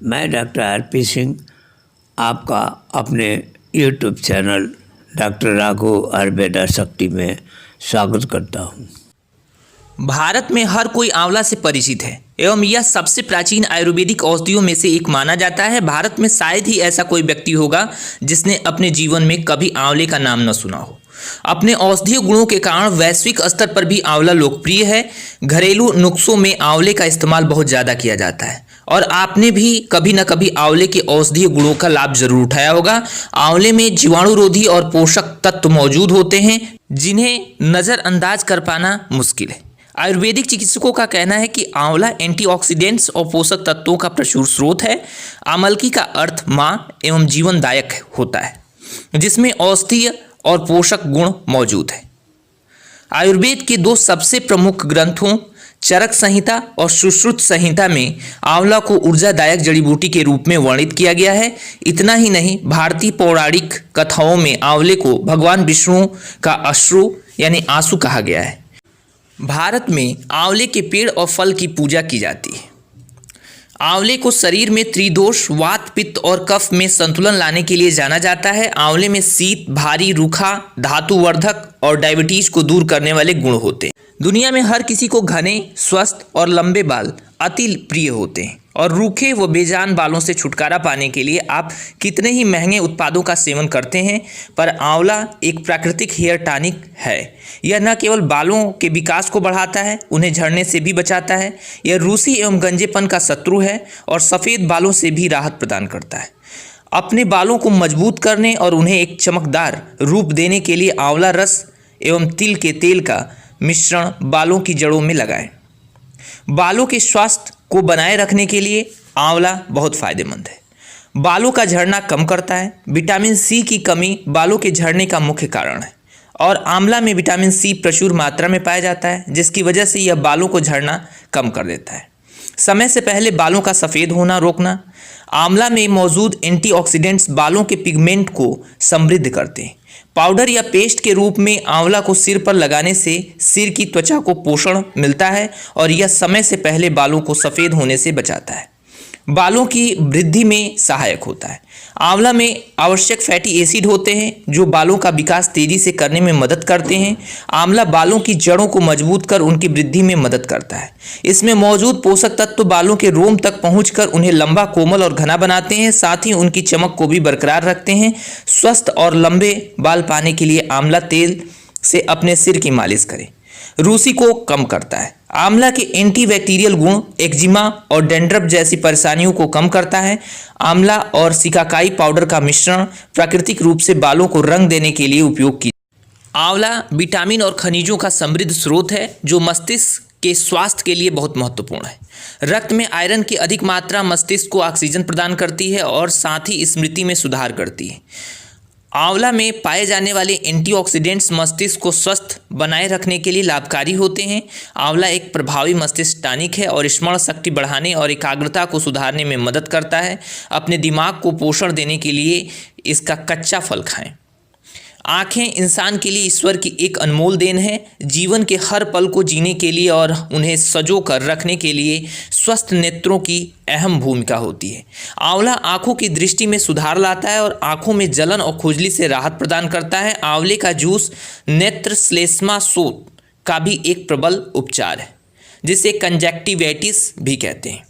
मैं doctor RP Singh आपका अपने YouTube channel doctor Raghav Ayurveda शक्ति में स्वागत करता हूँ। भारत में हर कोई आंवला से परिचित है एवं यह सबसे प्राचीन आयुर्वेदिक औषधियों में से एक माना जाता है। भारत में शायद ही ऐसा कोई व्यक्ति होगा जिसने अपने जीवन में कभी आंवले का नाम न सुना हो। अपने औषधीय गुणों के कारण वैश्विक स्तर पर भी आंवला लोकप्रिय है। घरेलू नुस्खों में आंवले का इस्तेमाल बहुत ज़्यादा किया जाता है और आपने भी कभी न कभी आंवले के औषधीय गुणों का लाभ जरूर उठाया होगा। आंवले में जीवाणुरोधी और पोषक तत्व मौजूद होते हैं जिन्हें नज़रअंदाज कर पाना मुश्किल है। आयुर्वेदिक चिकित्सकों का कहना है कि आंवला एंटीऑक्सीडेंट्स और पोषक तत्वों का प्रचुर स्रोत है। आमलकी का अर्थ माँ एवं जीवनदायक होता है, जिसमें औषधीय और पोषक गुण मौजूद है। आयुर्वेद के दो सबसे प्रमुख ग्रंथों चरक संहिता और सुश्रुत संहिता में आंवला को ऊर्जादायक जड़ी बूटी के रूप में वर्णित किया गया है। इतना ही नहीं, भारतीय पौराणिक कथाओं में आंवले को भगवान विष्णु का अश्रु यानी आंसू कहा गया है। भारत में आंवले के पेड़ और फल की पूजा की जाती है। आंवले को शरीर में त्रिदोष, वात, पित्त और कफ में संतुलन लाने के लिए जाना जाता है। आंवले में शीत, भारी, रूखा, धातुवर्धक और डायबिटीज को दूर करने वाले गुण होते हैं। दुनिया में हर किसी को घने, स्वस्थ और लंबे बाल अति प्रिय होते हैं और रूखे व बेजान बालों से छुटकारा पाने के लिए आप कितने ही महंगे उत्पादों का सेवन करते हैं, पर आंवला एक प्राकृतिक हेयर टॉनिक है। यह न केवल बालों के विकास को बढ़ाता है, उन्हें झड़ने से भी बचाता है। यह रूसी एवं गंजेपन का शत्रु है और सफ़ेद बालों से भी राहत प्रदान करता है। अपने बालों को मजबूत करने और उन्हें एक चमकदार रूप देने के लिए आंवला रस एवं तिल के तेल का मिश्रण बालों की जड़ों में लगाएं। बालों के स्वास्थ्य को बनाए रखने के लिए आंवला बहुत फायदेमंद है। बालों का झड़ना कम करता है। विटामिन सी की कमी बालों के झड़ने का मुख्य कारण है और आंवला में विटामिन सी प्रचुर मात्रा में पाया जाता है, जिसकी वजह से यह बालों को झड़ना कम कर देता है। समय से पहले बालों का सफ़ेद होना रोकना। आंवला में मौजूद एंटीऑक्सीडेंट्स बालों के पिगमेंट को समृद्ध करते हैं। पाउडर या पेस्ट के रूप में आंवला को सिर पर लगाने से सिर की त्वचा को पोषण मिलता है और यह समय से पहले बालों को सफ़ेद होने से बचाता है। बालों की वृद्धि में सहायक होता है। आंवला में आवश्यक फैटी एसिड होते हैं जो बालों का विकास तेजी से करने में मदद करते हैं। आंवला बालों की जड़ों को मजबूत कर उनकी वृद्धि में मदद करता है। इसमें मौजूद पोषक तत्व बालों के रोम तक पहुंचकर उन्हें लंबा, कोमल और घना बनाते हैं, साथ ही उनकी चमक को भी बरकरार रखते हैं। स्वस्थ और लंबे बाल पाने के लिए आंवला तेल से अपने सिर की मालिश करें। रूसी को कम करता है। आंवला के एंटीबैक्टीरियल गुण एक्जिमा और डैंड्रफ जैसी परेशानियों को कम करता है। आंवला और सिकाकाई पाउडर का मिश्रण प्राकृतिक रूप से बालों को रंग देने के लिए उपयोग की। आंवला विटामिन और खनिजों का समृद्ध स्रोत है जो मस्तिष्क के स्वास्थ्य के लिए बहुत महत्वपूर्ण है। रक्त में आयरन की अधिक मात्रा मस्तिष्क को ऑक्सीजन प्रदान करती है और साथ ही स्मृति में सुधार करती है। आंवला में पाए जाने वाले एंटीऑक्सीडेंट्स मस्तिष्क को स्वस्थ बनाए रखने के लिए लाभकारी होते हैं। आंवला एक प्रभावी मस्तिष्क टॉनिक है और स्मरण शक्ति बढ़ाने और एकाग्रता को सुधारने में मदद करता है। अपने दिमाग को पोषण देने के लिए इसका कच्चा फल खाएं। आँखें इंसान के लिए ईश्वर की एक अनमोल देन है। जीवन के हर पल को जीने के लिए और उन्हें सजो कर रखने के लिए स्वस्थ नेत्रों की अहम भूमिका होती है। आंवला आँखों की दृष्टि में सुधार लाता है और आँखों में जलन और खुजली से राहत प्रदान करता है। आंवले का जूस नेत्र श्लेष्मा शोथ का भी एक प्रबल उपचार है, जिसे कंजक्टिवाइटिस भी कहते हैं।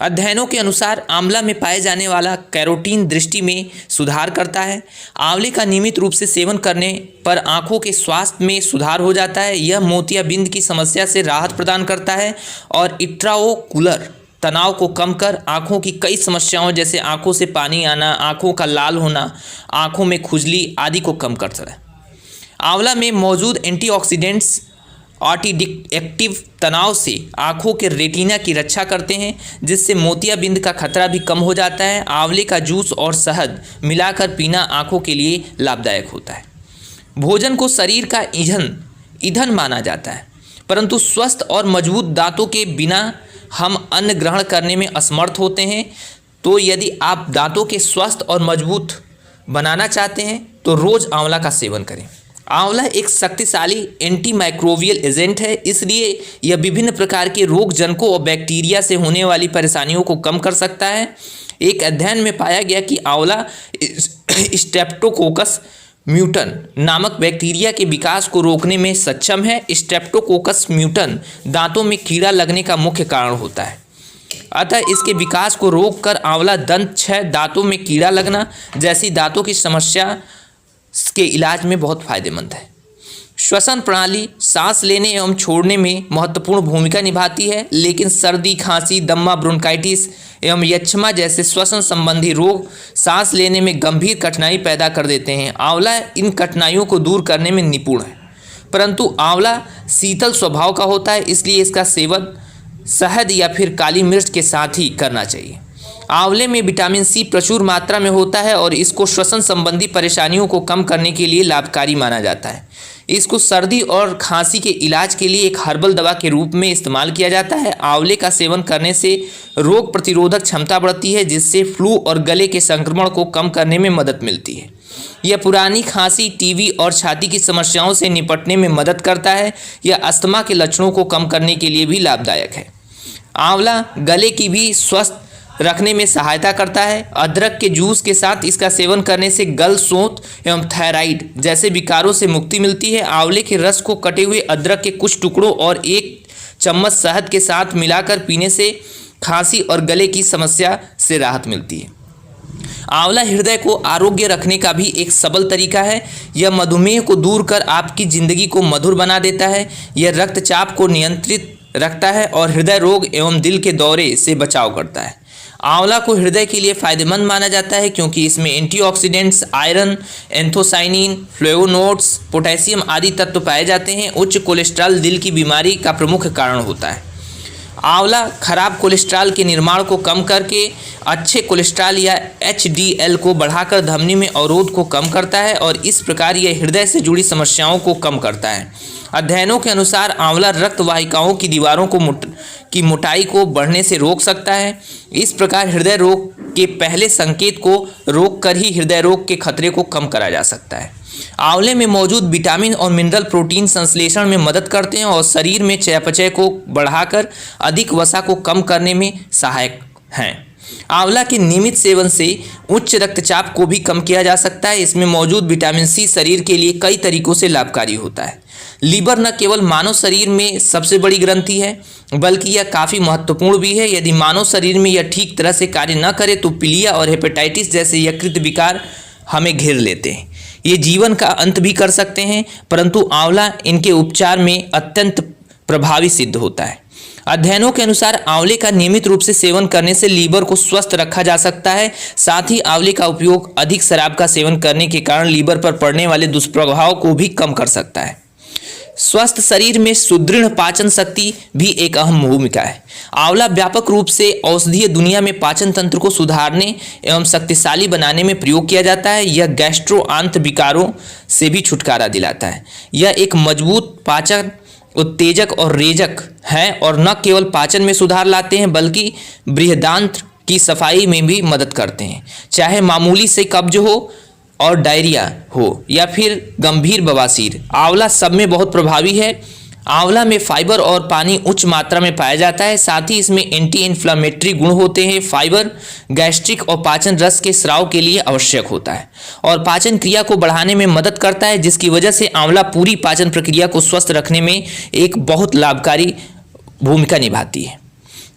अध्ययनों के अनुसार आंवला में पाए जाने वाला कैरोटीन दृष्टि में सुधार करता है। आंवले का नियमित रूप से सेवन करने पर आंखों के स्वास्थ्य में सुधार हो जाता है। यह मोतियाबिंद की समस्या से राहत प्रदान करता है और इंट्राओकुलर तनाव को कम कर आंखों की कई समस्याओं जैसे आंखों से पानी आना, आंखों का लाल होना, आंखों में खुजली आदि को कम करता है। आंवला में मौजूद एंटीऑक्सीडेंट्स ऑक्सीडेटिव तनाव से आंखों के रेटिना की रक्षा करते हैं, जिससे मोतियाबिंद का खतरा भी कम हो जाता है। आंवले का जूस और शहद मिलाकर पीना आंखों के लिए लाभदायक होता है। भोजन को शरीर का ईंधन माना जाता है, परंतु स्वस्थ और मजबूत दांतों के बिना हम अन्न ग्रहण करने में असमर्थ होते हैं। तो यदि आप दांतों के स्वस्थ और मजबूत बनाना चाहते हैं तो रोज़ आंवला का सेवन करें। आंवला एक शक्तिशाली एंटीमाइक्रोबियल एजेंट है, इसलिए यह विभिन्न प्रकार के रोगजनकों और बैक्टीरिया से होने वाली परेशानियों को कम कर सकता है। एक अध्ययन में पाया गया कि आंवला स्ट्रेप्टोकोकस म्यूटन नामक बैक्टीरिया के विकास को रोकने में सक्षम है। स्ट्रेप्टोकोकस म्यूटन दांतों में कीड़ा लगने का मुख्य कारण होता है, अतः इसके विकास को रोककर आंवला दंत क्षय, दांतों में कीड़ा लगना जैसी दांतों की समस्या के इलाज में बहुत फायदेमंद है। श्वसन प्रणाली सांस लेने एवं छोड़ने में महत्वपूर्ण भूमिका निभाती है, लेकिन सर्दी, खांसी, दम्मा, ब्रोंकाइटिस एवं यक्ष्मा जैसे श्वसन संबंधी रोग सांस लेने में गंभीर कठिनाई पैदा कर देते हैं। आंवला इन कठिनाइयों को दूर करने में निपुण है, परंतु आंवला शीतल स्वभाव का होता है, इसलिए इसका सेवन शहद या फिर काली मिर्च के साथ ही करना चाहिए। आंवले में विटामिन सी प्रचुर मात्रा में होता है और इसको श्वसन संबंधी परेशानियों को कम करने के लिए लाभकारी माना जाता है। इसको सर्दी और खांसी के इलाज के लिए एक हर्बल दवा के रूप में इस्तेमाल किया जाता है। आंवले का सेवन करने से रोग प्रतिरोधक क्षमता बढ़ती है, जिससे फ्लू और गले के संक्रमण को कम करने में मदद मिलती है। यह पुरानी खांसी, टीबी और छाती की समस्याओं से निपटने में मदद करता है। यह अस्थमा के लक्षणों को कम करने के लिए भी लाभदायक है। आंवला गले की भी स्वस्थ रखने में सहायता करता है। अदरक के जूस के साथ इसका सेवन करने से गल, सोंत एवं थायराइड जैसे विकारों से मुक्ति मिलती है। आंवले के रस को कटे हुए अदरक के कुछ टुकड़ों और 1 चम्मच शहद के साथ मिलाकर पीने से खांसी और गले की समस्या से राहत मिलती है। आंवला हृदय को आरोग्य रखने का भी एक सबल तरीका है। यह मधुमेह को दूर कर आपकी ज़िंदगी को मधुर बना देता है। यह रक्तचाप को नियंत्रित रखता है और हृदय रोग एवं दिल के दौरे से बचाव करता है। आंवला को हृदय के लिए फायदेमंद माना जाता है क्योंकि इसमें antioxidants, iron, anthocyanin, flavonoids, potassium आदि तत्व पाए जाते हैं। उच्च कोलेस्ट्रॉल दिल की बीमारी का प्रमुख कारण होता है। आंवला खराब कोलेस्ट्रॉल के निर्माण को कम करके अच्छे कोलेस्ट्रॉल या HDL को बढ़ाकर धमनी में अवरोध को कम करता है और इस प्रकार यह हृदय से जुड़ी समस्याओं को कम करता है। अध्ययनों के अनुसार आंवला रक्त वाहिकाओं की दीवारों की मोटाई को बढ़ने से रोक सकता है। इस प्रकार हृदय रोग के पहले संकेत को रोककर ही हृदय रोग के खतरे को कम करा जा सकता है। आंवले में मौजूद विटामिन और मिनरल प्रोटीन संश्लेषण में मदद करते हैं और शरीर में चयापचय को बढ़ाकर अधिक वसा को कम करने में सहायक हैं। आंवला के नियमित सेवन से उच्च रक्तचाप को भी कम किया जा सकता है। इसमें मौजूद विटामिन सी शरीर के लिए कई तरीकों से लाभकारी होता है। लीवर न केवल मानव शरीर में सबसे बड़ी ग्रंथि है, बल्कि यह काफ़ी महत्वपूर्ण भी है। यदि मानव शरीर में यह ठीक तरह से कार्य न करे तो पीलिया और हेपेटाइटिस जैसे यकृत विकार हमें घेर लेते हैं। ये जीवन का अंत भी कर सकते हैं, परंतु आंवला इनके उपचार में अत्यंत प्रभावी सिद्ध होता है। अध्ययनों के अनुसार आंवले का नियमित रूप से सेवन करने से लीवर को स्वस्थ रखा जा सकता है। साथ ही आंवले का उपयोग अधिक शराब का सेवन करने के कारण लीवर पर पड़ने वाले दुष्प्रभाव को भी कम कर सकता है। स्वस्थ शरीर में सुदृढ़ पाचन शक्ति भी एक अहम भूमिका है। आंवला व्यापक रूप से औषधीय दुनिया में पाचन तंत्र को सुधारने एवं शक्तिशाली बनाने में प्रयोग किया जाता है। यह गैस्ट्रो आंत विकारों से भी छुटकारा दिलाता है। यह एक मजबूत पाचन उत्तेजक और रेजक है और न केवल पाचन में सुधार लाते हैं बल्कि बृहदान्त्र की सफाई में भी मदद करते हैं। चाहे मामूली से कब्ज हो और डायरिया हो या फिर गंभीर बवासीर, आंवला सब में बहुत प्रभावी है। आंवला में फाइबर और पानी उच्च मात्रा में पाया जाता है। साथ ही इसमें एंटी इन्फ्लामेटरी गुण होते हैं। फाइबर गैस्ट्रिक और पाचन रस के स्राव के लिए आवश्यक होता है और पाचन क्रिया को बढ़ाने में मदद करता है, जिसकी वजह से आंवला पूरी पाचन प्रक्रिया को स्वस्थ रखने में एक बहुत लाभकारी भूमिका निभाती है।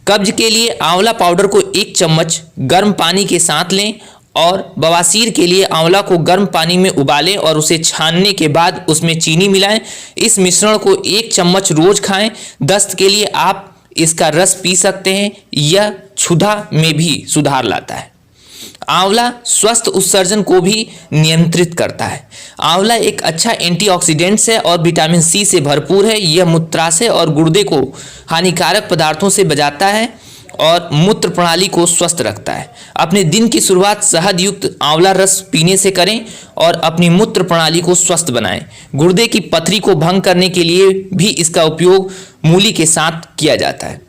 कब्ज के लिए आंवला पाउडर को 1 चम्मच गर्म पानी के साथ लें और बवासीर के लिए आंवला को गर्म पानी में उबालें और उसे छानने के बाद उसमें चीनी मिलाएं। इस मिश्रण को 1 चम्मच रोज खाएं। दस्त के लिए आप इसका रस पी सकते हैं। यह क्षुधा में भी सुधार लाता है। आंवला स्वस्थ उत्सर्जन को भी नियंत्रित करता है। आंवला एक अच्छा एंटीऑक्सीडेंट्स है और विटामिन सी से भरपूर है। यह मूत्राशय और गुर्दे को हानिकारक पदार्थों से बचाता है और मूत्र प्रणाली को स्वस्थ रखता है। अपने दिन की शुरुआत शहद युक्त आंवला रस पीने से करें और अपनी मूत्र प्रणाली को स्वस्थ बनाएं। गुर्दे की पथरी को भंग करने के लिए भी इसका उपयोग मूली के साथ किया जाता है।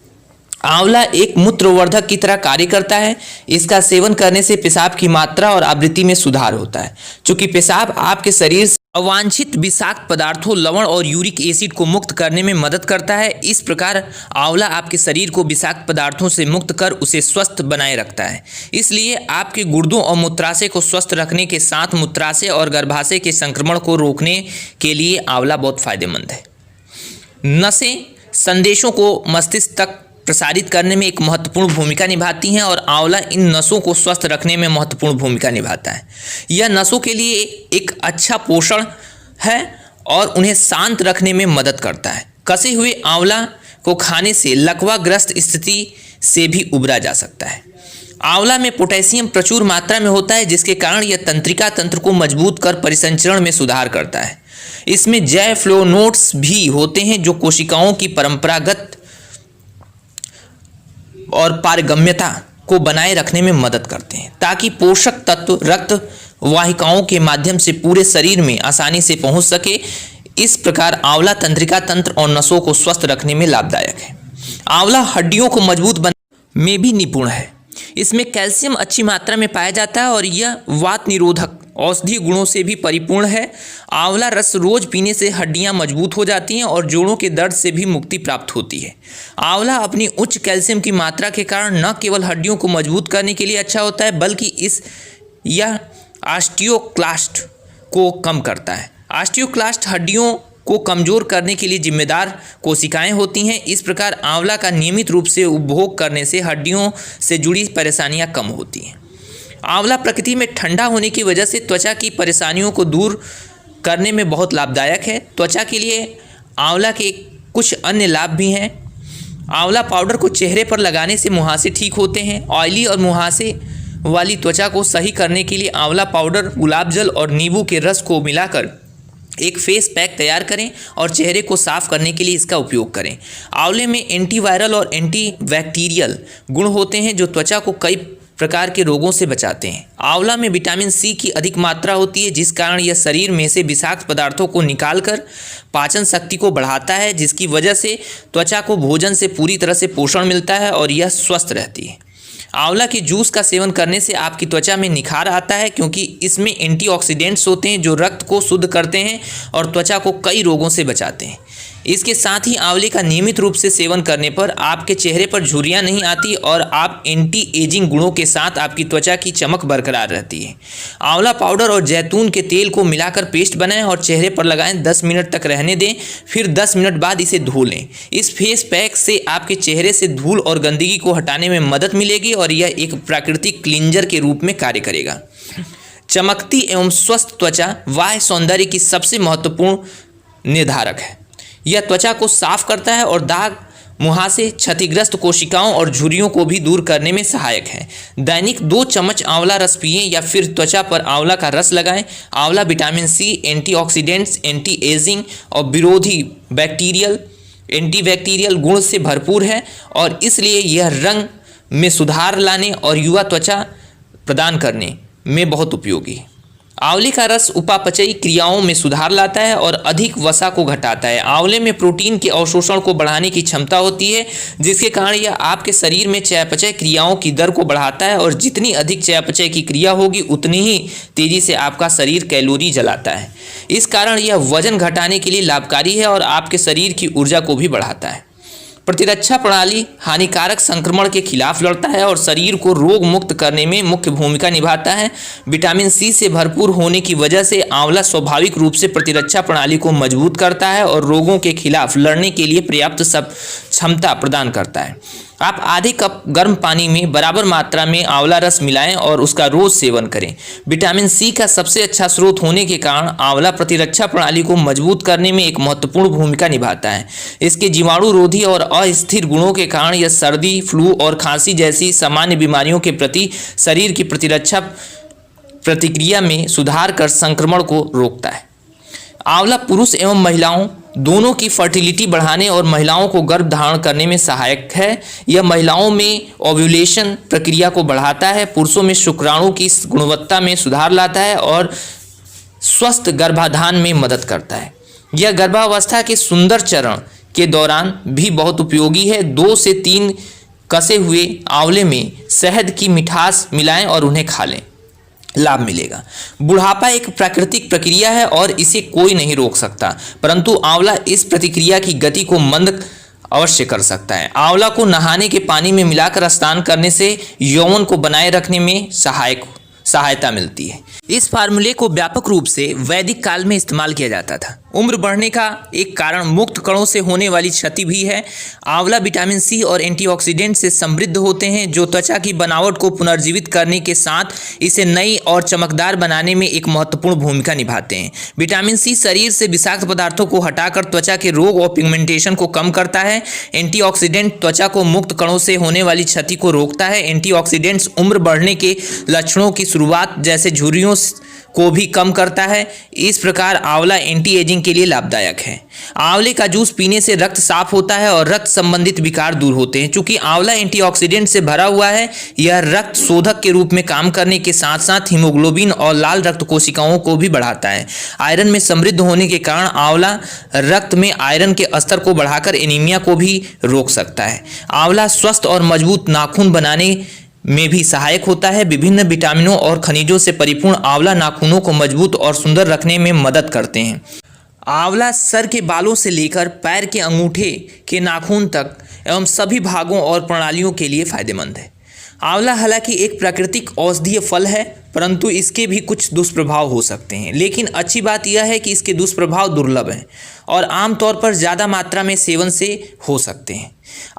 आंवला एक मूत्रवर्धक की तरह कार्य करता है। इसका सेवन करने से पेशाब की मात्रा और आवृत्ति में सुधार होता है। चूंकि पेशाब आपके शरीर अवांछित विषाक्त पदार्थों, लवण और यूरिक एसिड को मुक्त करने में मदद करता है। इस प्रकार आंवला आपके शरीर को विषाक्त पदार्थों से मुक्त कर उसे स्वस्थ बनाए रखता है। इसलिए आपके गुर्दों और मूत्राशय को स्वस्थ रखने के साथ मूत्राशय और गर्भाशय के संक्रमण को रोकने के लिए आंवला बहुत फायदेमंद है। नसें संदेशों को मस्तिष्क तक प्रसारित करने में एक महत्वपूर्ण भूमिका निभाती हैं और आंवला इन नसों को स्वस्थ रखने में महत्वपूर्ण भूमिका निभाता है। यह नसों के लिए एक अच्छा पोषण है और उन्हें शांत रखने में मदद करता है। कसे हुए आंवला को खाने से लकवाग्रस्त स्थिति से भी उबरा जा सकता है। आंवला में पोटेशियम प्रचुर मात्रा में होता है, जिसके कारण यह तंत्रिका तंत्र को मजबूत कर परिसंचरण में सुधार करता है। इसमें जैव फ्लोनोड्स भी होते हैं जो कोशिकाओं की परंपरागत और पारगम्यता को बनाए रखने में मदद करते हैं, ताकि पोषक तत्व रक्त वाहिकाओं के माध्यम से पूरे शरीर में आसानी से पहुंच सके। इस प्रकार आंवला तंत्रिका तंत्र और नसों को स्वस्थ रखने में लाभदायक है। आंवला हड्डियों को मजबूत बनाने में भी निपुण है। इसमें कैल्शियम अच्छी मात्रा में पाया जाता है और यह वात निरोधक औषधीय गुणों से भी परिपूर्ण है। आंवला रस रोज पीने से हड्डियां मजबूत हो जाती हैं और जोड़ों के दर्द से भी मुक्ति प्राप्त होती है। आंवला अपनी उच्च कैल्शियम की मात्रा के कारण न केवल हड्डियों को मजबूत करने के लिए अच्छा होता है, बल्कि यह ऑस्टियोक्लास्ट को कम करता है। ऑस्टियोक्लास्ट हड्डियों को कमज़ोर करने के लिए जिम्मेदार कोशिकाएं होती हैं। इस प्रकार आंवला का नियमित रूप से उपभोग करने से हड्डियों से जुड़ी परेशानियां कम होती हैं। आंवला प्रकृति में ठंडा होने की वजह से त्वचा की परेशानियों को दूर करने में बहुत लाभदायक है। त्वचा के लिए आंवला के कुछ अन्य लाभ भी हैं। आंवला पाउडर को चेहरे पर लगाने से मुहासे ठीक होते हैं। ऑयली और मुहासे वाली त्वचा को सही करने के लिए आंवला पाउडर, गुलाब जल और नींबू के रस को मिलाकर एक फेस पैक तैयार करें और चेहरे को साफ करने के लिए इसका उपयोग करें। आंवले में एंटीवायरल और एंटीबैक्टीरियल गुण होते हैं जो त्वचा को कई प्रकार के रोगों से बचाते हैं। आंवला में विटामिन सी की अधिक मात्रा होती है, जिस कारण यह शरीर में से विषाक्त पदार्थों को निकालकर पाचन शक्ति को बढ़ाता है, जिसकी वजह से त्वचा को भोजन से पूरी तरह से पोषण मिलता है और यह स्वस्थ रहती है। आंवला के जूस का सेवन करने से आपकी त्वचा में निखार आता है, क्योंकि इसमें एंटीऑक्सीडेंट्स होते हैं जो रक्त को शुद्ध करते हैं और त्वचा को कई रोगों से बचाते हैं। इसके साथ ही आंवले का नियमित रूप से सेवन करने पर आपके चेहरे पर झुर्रियां नहीं आती और आप एंटी एजिंग गुणों के साथ आपकी त्वचा की चमक बरकरार रहती है। आंवला पाउडर और जैतून के तेल को मिलाकर पेस्ट बनाएं और चेहरे पर लगाएं। 10 मिनट तक रहने दें, फिर 10 मिनट बाद इसे धो लें। इस फेस पैक से आपके चेहरे से धूल और गंदगी को हटाने में मदद मिलेगी और यह एक प्राकृतिक क्लींजर के रूप में कार्य करेगा। चमकती एवं स्वस्थ त्वचा बाह्य सौंदर्य की सबसे महत्वपूर्ण निर्धारक है। यह त्वचा को साफ करता है और दाग, मुहासे, क्षतिग्रस्त कोशिकाओं और झुर्रियों को भी दूर करने में सहायक है। दैनिक 2 चम्मच आंवला रस पिएं या फिर त्वचा पर आंवला का रस लगाएं। आंवला vitamin C, antioxidants, anti ageing और विरोधी एंटीबैक्टीरियल गुण से भरपूर है और इसलिए यह रंग में सुधार लाने और युवा त्वचा प्रदान करने में बहुत उपयोगी है। आंवले का रस उपापचयी क्रियाओं में सुधार लाता है और अधिक वसा को घटाता है। आंवले में प्रोटीन के अवशोषण को बढ़ाने की क्षमता होती है, जिसके कारण यह आपके शरीर में चयापचय क्रियाओं की दर को बढ़ाता है और जितनी अधिक चयापचय की क्रिया होगी उतनी ही तेजी से आपका शरीर कैलोरी जलाता है। इस कारण यह वजन घटाने के लिए लाभकारी है और आपके शरीर की ऊर्जा को भी बढ़ाता है। प्रतिरक्षा प्रणाली हानिकारक संक्रमण के खिलाफ लड़ता है और शरीर को रोग मुक्त करने में मुख्य भूमिका निभाता है। विटामिन सी से भरपूर होने की वजह से आंवला स्वाभाविक रूप से प्रतिरक्षा प्रणाली को मजबूत करता है और रोगों के खिलाफ लड़ने के लिए पर्याप्त क्षमता प्रदान करता है। आप आधे कप गर्म पानी में बराबर मात्रा में आंवला रस मिलाएं और उसका रोज सेवन करें। विटामिन सी का सबसे अच्छा स्रोत होने के कारण आंवला प्रतिरक्षा प्रणाली को मजबूत करने में एक महत्वपूर्ण भूमिका निभाता है। इसके जीवाणु रोधी और अस्थिर गुणों के कारण यह सर्दी, फ्लू और खांसी जैसी सामान्य बीमारियों के प्रति शरीर की प्रतिरक्षा प्रतिक्रिया में सुधार कर संक्रमण को रोकता है। आंवला पुरुष एवं महिलाओं दोनों की फर्टिलिटी बढ़ाने और महिलाओं को गर्भ धारण करने में सहायक है। यह महिलाओं में ओव्यूलेशन प्रक्रिया को बढ़ाता है, पुरुषों में शुक्राणु की गुणवत्ता में सुधार लाता है और स्वस्थ गर्भाधान में मदद करता है। यह गर्भावस्था के सुंदर चरण के दौरान भी बहुत उपयोगी है। 2 से 3 कसे हुए आंवले में शहद की मिठास मिलाएं और उन्हें खा लें। लाभ मिलेगा। बुढ़ापा एक प्राकृतिक प्रक्रिया है और इसे कोई नहीं रोक सकता, परंतु आंवला इस प्रतिक्रिया की गति को मंद अवश्य कर सकता है। आंवला को नहाने के पानी में मिलाकर स्नान करने से यौवन को बनाए रखने में सहायता मिलती है। इस फार्मूले को व्यापक रूप से वैदिक काल में इस्तेमाल किया जाता था। उम्र बढ़ने का एक कारण मुक्त कणों से होने वाली क्षति भी है। आंवला विटामिन सी और एंटीऑक्सीडेंट से समृद्ध होते हैं, जो त्वचा की बनावट को पुनर्जीवित करने के साथ इसे नई और चमकदार बनाने में एक महत्वपूर्ण भूमिका निभाते हैं। विटामिन सी शरीर से विषाक्त पदार्थों को हटाकर त्वचा के रोग और पिगमेंटेशन को कम करता है। एंटीऑक्सीडेंट त्वचा को मुक्त कणों से होने वाली क्षति को रोकता है। एंटीऑक्सीडेंट्स उम्र बढ़ने के लक्षणों की शुरुआत जैसे झुर्रियों को भी कम करता है। इस प्रकार आंवला एंटी एजिंग के लिए लाभदायक है। आंवले का जूस पीने से रक्त साफ होता है और रक्त संबंधित विकार दूर होते हैं। चूंकि आंवला एंटीऑक्सीडेंट से भरा हुआ है, यह रक्त शोधक के रूप में काम करने के साथ साथ हीमोग्लोबिन और लाल रक्त कोशिकाओं को भी बढ़ाता है। आयरन में समृद्ध होने के कारण आंवला रक्त में आयरन के स्तर को बढ़ाकर एनीमिया को भी रोक सकता है। आंवला स्वस्थ और मजबूत नाखून बनाने में भी सहायक होता है। विभिन्न विटामिनों और खनिजों से परिपूर्ण आंवला नाखूनों को मजबूत और सुंदर रखने में मदद करते हैं। आंवला सर के बालों से लेकर पैर के अंगूठे के नाखून तक एवं सभी भागों और प्रणालियों के लिए फायदेमंद है। आंवला हालांकि एक प्राकृतिक औषधीय फल है, परंतु इसके भी कुछ दुष्प्रभाव हो सकते हैं। लेकिन अच्छी बात यह है कि इसके दुष्प्रभाव दुर्लभ हैं और आमतौर पर ज़्यादा मात्रा में सेवन से हो सकते हैं।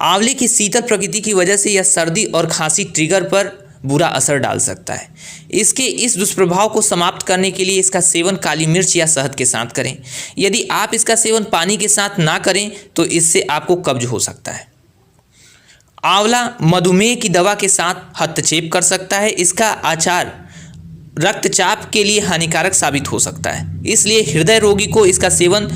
आंवले की शीतल प्रकृति की वजह से यह सर्दी और खांसी ट्रिगर पर बुरा असर डाल सकता है। इसके इस दुष्प्रभाव को समाप्त करने के लिए इसका सेवन काली मिर्च या शहद के साथ करें। यदि आप इसका सेवन पानी के साथ ना करें तो इससे आपको कब्ज हो सकता है। आंवला मधुमेह की दवा के साथ हस्तक्षेप कर सकता है। इसका आचार रक्तचाप के लिए हानिकारक साबित हो सकता है, इसलिए हृदय रोगी को इसका सेवन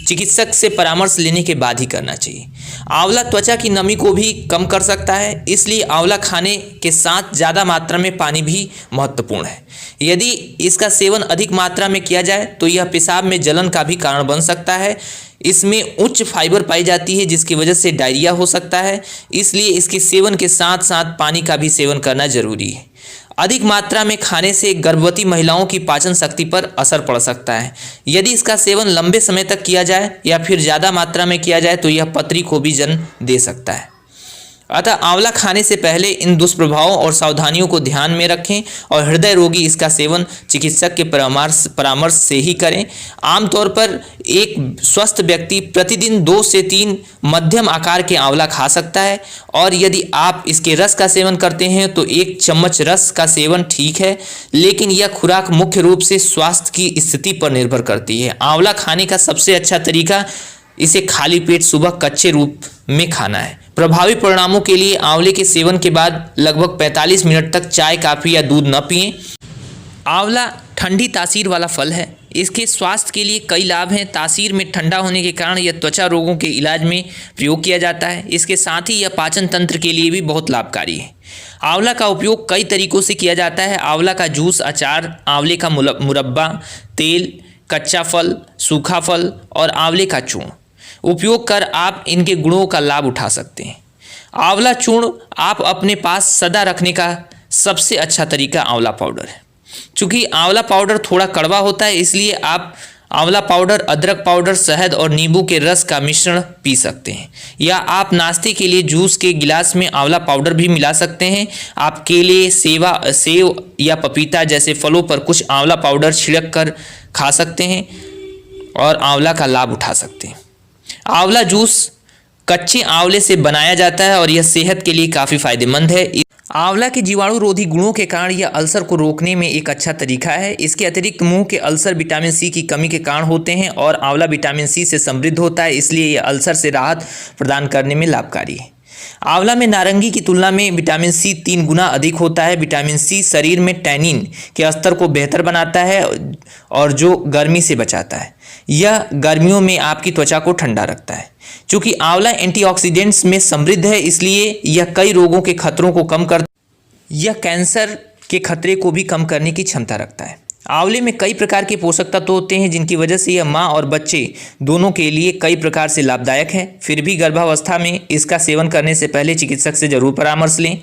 चिकित्सक से परामर्श लेने के बाद ही करना चाहिए। आंवला त्वचा की नमी को भी कम कर सकता है, इसलिए आंवला खाने के साथ ज़्यादा मात्रा में पानी भी महत्वपूर्ण है। यदि इसका सेवन अधिक मात्रा में किया जाए तो यह पेशाब में जलन का भी कारण बन सकता है। इसमें उच्च फाइबर पाई जाती है, जिसकी वजह से डायरिया हो सकता है, इसलिए इसके सेवन के साथ साथ पानी का भी सेवन करना जरूरी है। अधिक मात्रा में खाने से गर्भवती महिलाओं की पाचन शक्ति पर असर पड़ सकता है। यदि इसका सेवन लंबे समय तक किया जाए या फिर ज़्यादा मात्रा में किया जाए तो यह पथरी को भी जन्म दे सकता है। अतः आंवला खाने से पहले इन दुष्प्रभावों और सावधानियों को ध्यान में रखें और हृदय रोगी इसका सेवन चिकित्सक के परामर्श से ही करें। आमतौर पर एक स्वस्थ व्यक्ति प्रतिदिन 2 से 3 मध्यम आकार के आंवला खा सकता है और यदि आप इसके रस का सेवन करते हैं तो 1 चम्मच रस का सेवन ठीक है, लेकिन यह खुराक मुख्य रूप से स्वास्थ्य की स्थिति पर निर्भर करती है। आंवला खाने का सबसे अच्छा तरीका इसे खाली पेट सुबह कच्चे रूप में खाना है। प्रभावी परिणामों के लिए आंवले के सेवन के बाद लगभग 45 मिनट तक चाय, कॉफ़ी या दूध न पिएं। आंवला ठंडी तासीर वाला फल है। इसके स्वास्थ्य के लिए कई लाभ हैं। तासीर में ठंडा होने के कारण यह त्वचा रोगों के इलाज में प्रयोग किया जाता है। इसके साथ ही यह पाचन तंत्र के लिए भी बहुत लाभकारी है। आंवला का उपयोग कई तरीक़ों से किया जाता है। आंवला का जूस, अचार, आंवले का मुरब्बा, तेल, कच्चा फल, सूखा फल और आंवले का चूर्ण उपयोग कर आप इनके गुणों का लाभ उठा सकते हैं। आंवला चूर्ण आप अपने पास सदा रखने का सबसे अच्छा तरीका आंवला पाउडर है। चूँकि आंवला पाउडर थोड़ा कड़वा होता है, इसलिए आप आंवला पाउडर, अदरक पाउडर, शहद और नींबू के रस का मिश्रण पी सकते हैं, या आप नाश्ते के लिए जूस के गिलास में आंवला पाउडर भी मिला सकते हैं। आप केले, सेव या पपीता जैसे फलों पर कुछ आंवला पाउडर छिड़क कर खा सकते हैं और आंवला का लाभ उठा सकते हैं। आंवला जूस कच्चे आंवले से बनाया जाता है और यह सेहत के लिए काफ़ी फायदेमंद है। आंवला के जीवाणु रोधी गुणों के कारण यह अल्सर को रोकने में एक अच्छा तरीका है। इसके अतिरिक्त मुंह के अल्सर विटामिन सी की कमी के कारण होते हैं और आंवला विटामिन सी से समृद्ध होता है, इसलिए यह अल्सर से राहत प्रदान करने में लाभकारी है। आंवला में नारंगी की तुलना में विटामिन सी 3 गुना अधिक होता है। विटामिन सी शरीर में टैनिन के स्तर को बेहतर बनाता है और जो गर्मी से बचाता है। यह गर्मियों में आपकी त्वचा को ठंडा रखता है। चूँकि आंवला एंटीऑक्सीडेंट्स में समृद्ध है, इसलिए यह कई रोगों के खतरों को कम कर यह कैंसर के खतरे को भी कम करने की क्षमता रखता है। आंवले में कई प्रकार के पोषक तत्व होते हैं, जिनकी वजह से यह माँ और बच्चे दोनों के लिए कई प्रकार से लाभदायक है। फिर भी गर्भावस्था में इसका सेवन करने से पहले चिकित्सक से जरूर परामर्श लें।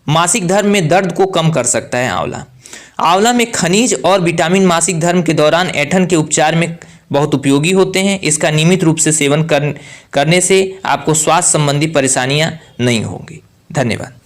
मासिक धर्म में दर्द को कम कर सकता है आंवला। आंवला में खनिज और विटामिन मासिक धर्म के दौरान ऐंठन के उपचार में बहुत उपयोगी होते हैं। इसका नियमित रूप से सेवन करने से आपको स्वास्थ्य संबंधी परेशानियां नहीं होंगी। धन्यवाद।